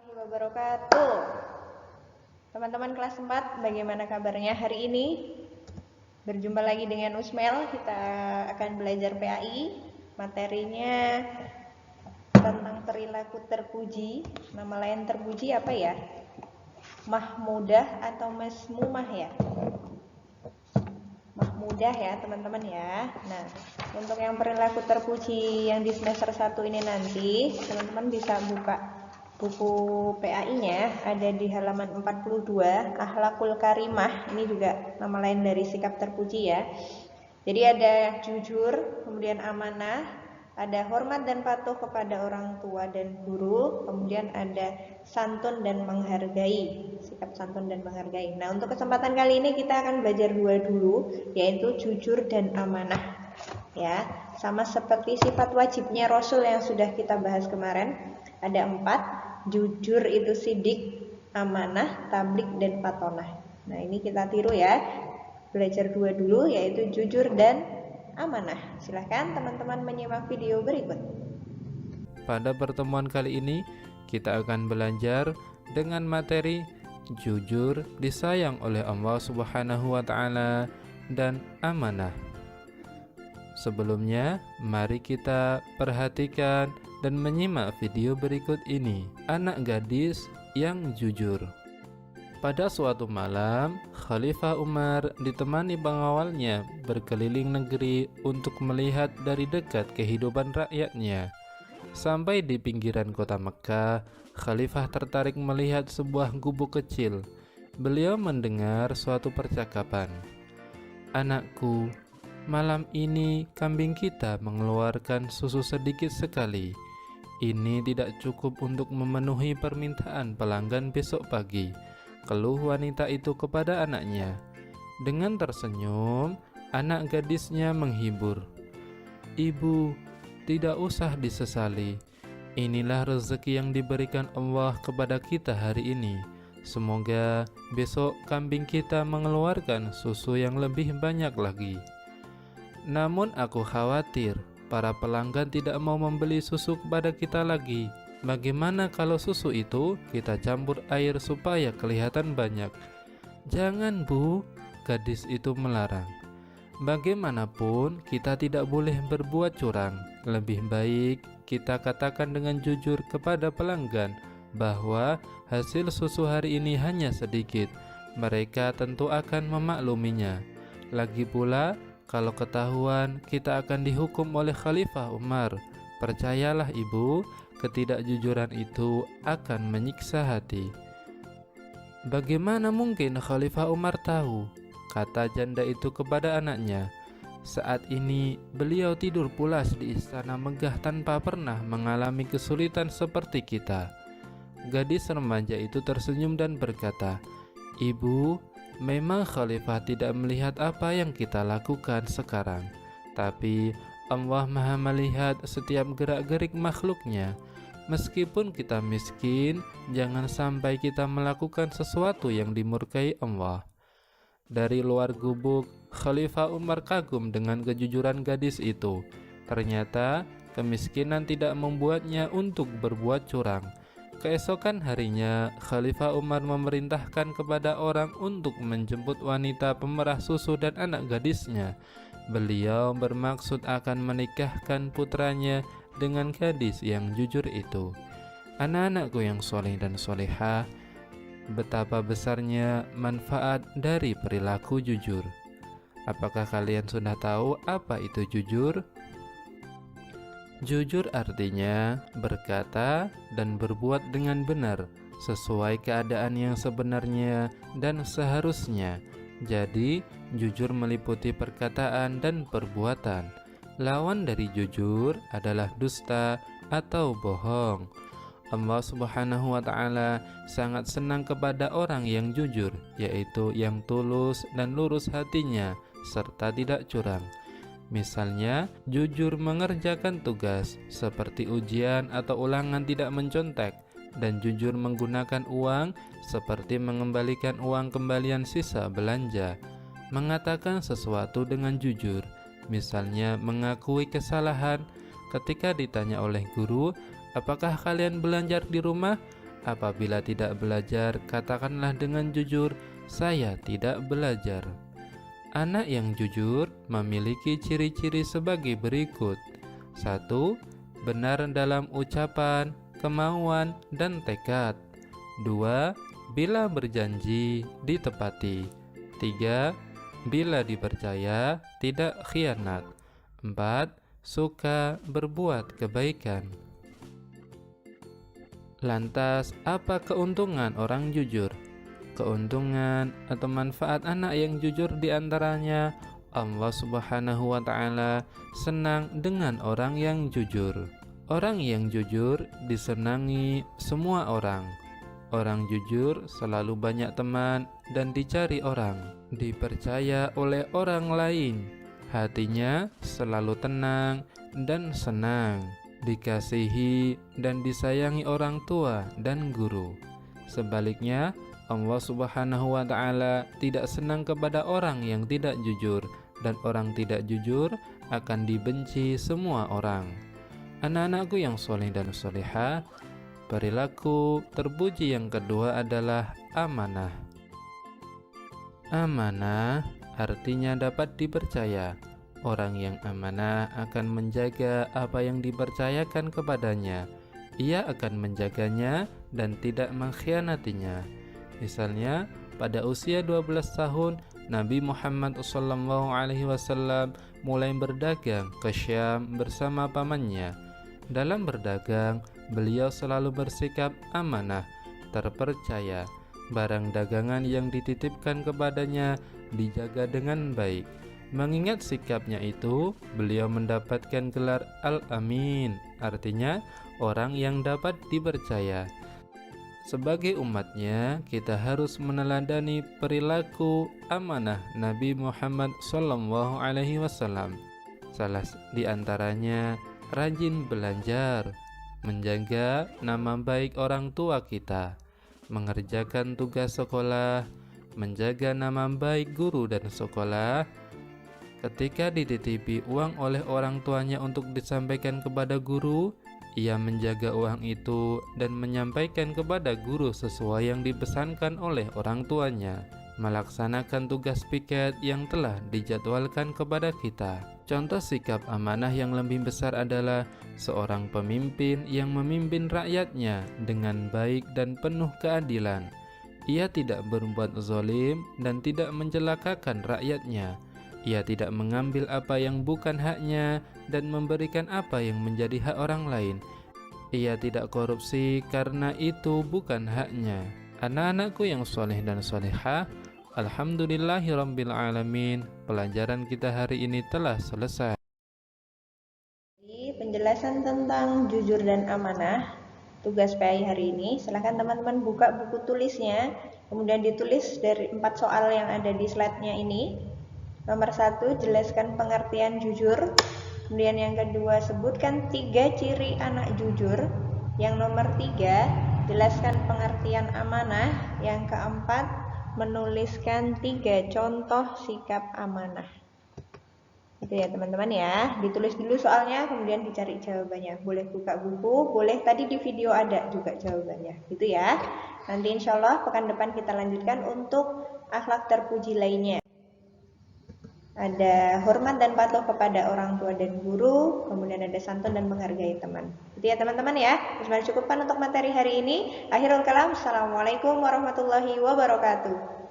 warahmatullahi wabarakatuh. Teman-teman kelas 4, bagaimana kabarnya hari ini? Berjumpa lagi dengan Usmel. Kita akan belajar PAI. Materinya tentang perilaku terpuji. Nama lain terpuji apa ya? Mahmudah atau masmumah ya? Mahmudah ya teman-teman ya. Nah, untuk yang perilaku terpuji yang di semester 1 ini nanti, teman-teman bisa buka buku PAI-nya, ada di halaman 42, Akhlakul Karimah. Ini juga nama lain dari sikap terpuji ya. Jadi ada jujur, kemudian amanah, ada hormat dan patuh kepada orang tua dan guru, kemudian ada santun dan menghargai, sikap santun dan menghargai. Nah, untuk kesempatan kali ini kita akan belajar dua dulu, yaitu jujur dan amanah. Ya, sama seperti sifat wajibnya Rasul yang sudah kita bahas kemarin, ada 4. Jujur itu sidik, amanah, tablik, dan patonah. Nah, ini kita tiru ya. Belajar dua dulu, yaitu jujur dan amanah. Silahkan teman-teman menyimak video berikut. Pada pertemuan kali ini, kita akan belajar dengan materi jujur, disayang oleh Allah Subhanahu wa Ta'ala, dan amanah. Sebelumnya, mari kita perhatikan dan menyimak video berikut ini. Anak gadis yang jujur. Pada suatu malam, Khalifah Umar ditemani pengawalnya berkeliling negeri untuk melihat dari dekat kehidupan rakyatnya. Sampai di pinggiran kota Mekkah, Khalifah tertarik melihat sebuah gubuk kecil. Beliau mendengar suatu percakapan. "Anakku, malam ini kambing kita mengeluarkan susu sedikit sekali. Ini tidak cukup untuk memenuhi permintaan pelanggan besok pagi," keluh wanita itu kepada anaknya. Dengan tersenyum, anak gadisnya menghibur. "Ibu, tidak usah disesali. Inilah rezeki yang diberikan Allah kepada kita hari ini. Semoga besok kambing kita mengeluarkan susu yang lebih banyak lagi. Namun aku khawatir para pelanggan tidak mau membeli susu kepada kita lagi. Bagaimana kalau susu itu kita campur air supaya kelihatan banyak?" "Jangan, Bu," gadis itu melarang. "Bagaimanapun kita tidak boleh berbuat curang. Lebih baik kita katakan dengan jujur kepada pelanggan bahwa hasil susu hari ini hanya sedikit. Mereka tentu akan memakluminya. Lagi pula, kalau ketahuan, kita akan dihukum oleh Khalifah Umar. Percayalah ibu, ketidakjujuran itu akan menyiksa hati." "Bagaimana mungkin Khalifah Umar tahu?" kata janda itu kepada anaknya. "Saat ini beliau tidur pulas di istana megah tanpa pernah mengalami kesulitan seperti kita." Gadis remaja itu tersenyum dan berkata, "Ibu, memang Khalifah tidak melihat apa yang kita lakukan sekarang, tapi Allah Maha melihat setiap gerak-gerik makhluknya. Meskipun kita miskin, jangan sampai kita melakukan sesuatu yang dimurkai Allah." Dari luar gubuk, Khalifah Umar kagum dengan kejujuran gadis itu. Ternyata kemiskinan tidak membuatnya untuk berbuat curang. Keesokan harinya, Khalifah Umar memerintahkan kepada orang untuk menjemput wanita pemerah susu dan anak gadisnya. Beliau bermaksud akan menikahkan putranya dengan gadis yang jujur itu. Anak-anakku yang soleh dan solehah, betapa besarnya manfaat dari perilaku jujur. Apakah kalian sudah tahu apa itu jujur? Jujur artinya berkata dan berbuat dengan benar, sesuai keadaan yang sebenarnya dan seharusnya. Jadi, jujur meliputi perkataan dan perbuatan. Lawan dari jujur adalah dusta atau bohong. Allah Subhanahu wa Ta'ala sangat senang kepada orang yang jujur, yaitu yang tulus dan lurus hatinya, serta tidak curang. Misalnya, jujur mengerjakan tugas, seperti ujian atau ulangan tidak mencontek, dan jujur menggunakan uang, seperti mengembalikan uang kembalian sisa belanja. Mengatakan sesuatu dengan jujur, misalnya mengakui kesalahan. Ketika ditanya oleh guru, "Apakah kalian belajar di rumah?" Apabila tidak belajar, katakanlah dengan jujur, saya tidak belajar. Anak yang jujur memiliki ciri-ciri sebagai berikut. 1. Benar dalam ucapan, kemauan, dan tekad. 2. Bila berjanji, ditepati. 3. Bila dipercaya, tidak khianat. 4. Suka berbuat kebaikan. Lantas, apa keuntungan orang jujur? Keuntungan atau manfaat anak yang jujur diantaranya, Allah Subhanahu wa Ta'ala senang dengan orang yang jujur. Orang yang jujur disenangi semua orang. Orang jujur selalu banyak teman dan dicari orang, dipercaya oleh orang lain. Hatinya selalu tenang dan senang, dikasihi dan disayangi orang tua dan guru. Sebaliknya, Allah Subhanahu wa Ta'ala tidak senang kepada orang yang tidak jujur, dan orang tidak jujur akan dibenci semua orang. Anak-anakku yang soleh dan solehah, perilaku terpuji yang kedua adalah amanah. Amanah artinya dapat dipercaya. Orang yang amanah akan menjaga apa yang dipercayakan kepadanya. Ia akan menjaganya dan tidak mengkhianatinya. Misalnya, pada usia 12 tahun, Nabi Muhammad SAW mulai berdagang ke Syam bersama pamannya. Dalam berdagang, beliau selalu bersikap amanah, terpercaya. Barang dagangan yang dititipkan kepadanya dijaga dengan baik. Mengingat sikapnya itu, beliau mendapatkan gelar Al-Amin, artinya orang yang dapat dipercaya. Sebagai umatnya, kita harus meneladani perilaku amanah Nabi Muhammad SAW. Salah di antaranya rajin belajar, menjaga nama baik orang tua kita, mengerjakan tugas sekolah, menjaga nama baik guru dan sekolah. Ketika dititipi uang oleh orang tuanya untuk disampaikan kepada guru, ia menjaga uang itu dan menyampaikan kepada guru sesuai yang dipesankan oleh orang tuanya, melaksanakan tugas piket yang telah dijadwalkan kepada kita. Contoh sikap amanah yang lebih besar adalah seorang pemimpin yang memimpin rakyatnya dengan baik dan penuh keadilan. Ia tidak berbuat zalim dan tidak mencelakakan rakyatnya. Ia tidak mengambil apa yang bukan haknya dan memberikan apa yang menjadi hak orang lain. Ia tidak korupsi karena itu bukan haknya. Anak-anakku yang soleh dan solehah, alhamdulillahirabbil alamin. Pelajaran kita hari ini telah selesai. Penjelasan tentang jujur dan amanah tugas PAI hari ini. Silahkan teman-teman buka buku tulisnya, kemudian ditulis dari 4 soal yang ada di slide-nya ini. Nomor 1, jelaskan pengertian jujur. Kemudian yang kedua, sebutkan 3 ciri anak jujur. Yang nomor 3, jelaskan pengertian amanah. Yang keempat, menuliskan 3 contoh sikap amanah. Itu ya teman-teman ya. Ditulis dulu soalnya, kemudian dicari jawabannya. Boleh buka buku, boleh tadi di video ada juga jawabannya. Gitu ya. Nanti insya Allah pekan depan kita lanjutkan untuk akhlak terpuji lainnya. Ada hormat dan patuh kepada orang tua dan guru, kemudian ada santun dan menghargai teman. Itu ya teman-teman ya. Cukupkan untuk materi hari ini. Akhirul kalam, assalamualaikum warahmatullahi wabarakatuh.